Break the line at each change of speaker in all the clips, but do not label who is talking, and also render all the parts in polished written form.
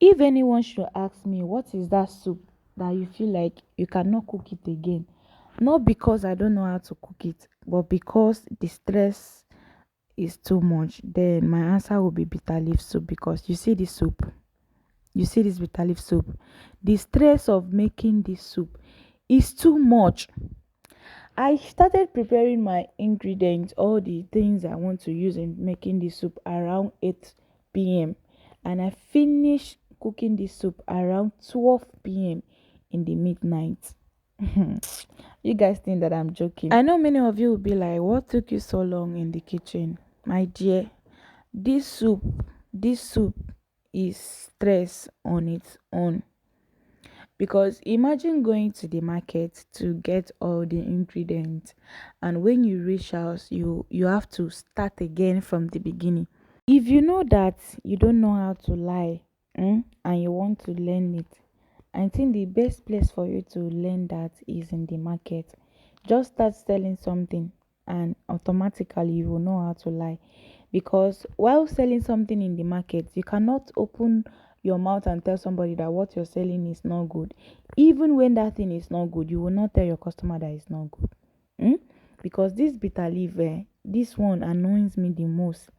If anyone should ask me what is that soup that you feel like you cannot cook it again, not because I don't know how to cook it, but because the stress is too much, then my answer will be bitter leaf soup. Because you see this soup, you see this bitter leaf soup, the stress of making this soup is too much. I started preparing my ingredients, all the things I want to use in making the soup around 8 p.m. and I finished cooking the soup around 12 p.m. in the midnight. You guys think that I'm joking? I know many of you will be like, what took you so long in the kitchen? My dear, this soup, this soup is stress on its own. Because imagine going to the market to get all the ingredients, and when you reach house, you have to start again from the beginning. If you know that you don't know how to lie, and you want to learn it, I think the best place for you to learn that is in the market. Just start selling something and automatically you will know how to lie. Because while selling something in the market, you cannot open your mouth and tell somebody that what you're selling is not good. Even when that thing is not good, you will not tell your customer that it's not good. Hmm? Because this bitter leaf, this one annoys me the most.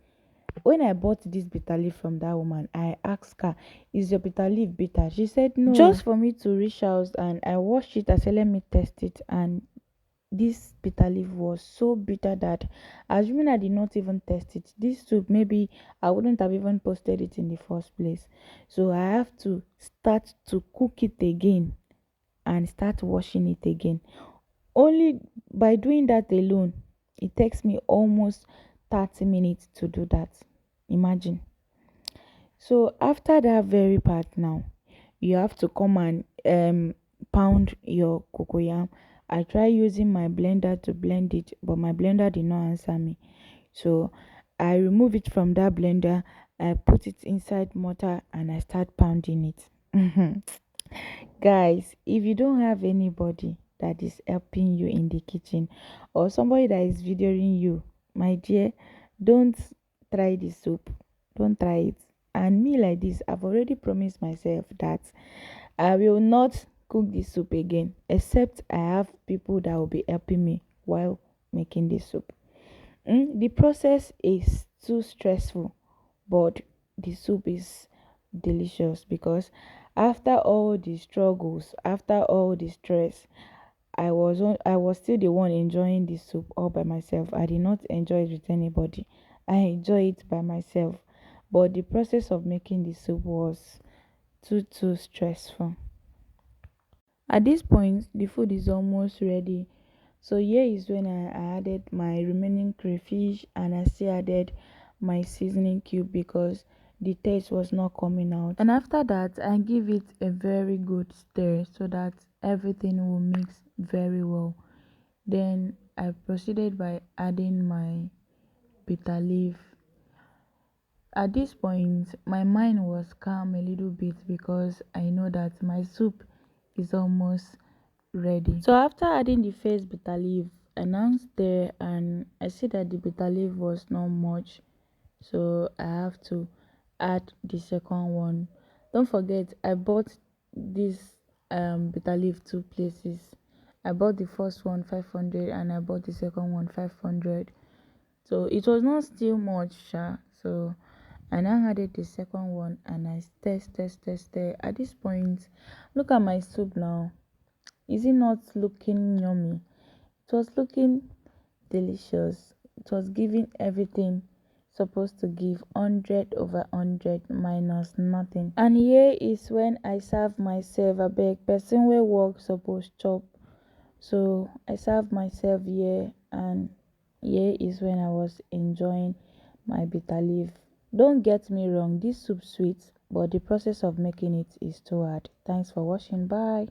When I bought this bitter leaf from that woman, I asked her, is your bitter leaf bitter? She said no. Just for me to reach out, and I washed it. I said, let me test it. And this bitter leaf was so bitter that, assuming I did not even test it, this soup, maybe I wouldn't have even posted it in the first place. So I have to start to cook it again and start washing it again. Only by doing that alone, it takes me almost 30 minutes to do that. Imagine. So after that very part now, you have to come and pound your cocoyam. I try using my blender to blend it, but my blender did not answer me. So I remove it from that blender, I put it inside mortar and I start pounding it. Guys, if you don't have anybody that is helping you in the kitchen, or somebody that is videoing you, my dear, don't try the soup. Don't try it. And me, like this, I've already promised myself that I will not cook this soup again, except I have people that will be helping me while making this soup. The process is too stressful, but the soup is delicious. Because after all the struggles, after all the stress, I was still the one enjoying the soup all by myself. I did not enjoy it with anybody. I enjoy it by myself. But the process of making the soup was too stressful. At this point, the food is almost ready. So here is when I added my remaining crayfish, and I still added my seasoning cube because the taste was not coming out. And after that, I give it a very good stir so that everything will mix very well. Then I proceeded by adding my bitter leaf. At this point, my mind was calm a little bit because I know that my soup is almost ready. So after adding the first bitter leaf, I now stir and I see that the bitter leaf was not much. So I have to add the second one. Don't forget, I bought this bitter leaf two places. I bought the first one 500 and I bought the second one 500. So it was not still much, so I now added the second one and I stir. At this point, look at my soup now. Is it not looking yummy? It was looking delicious. It was giving everything supposed to give 100 over 100 minus nothing. And here is when I serve myself. I beg, person where work suppose chop. So I serve myself here, and here is when I was enjoying my bitter leaf. Don't get me wrong, this soup sweet, but the process of making it is too hard. Thanks for watching. Bye.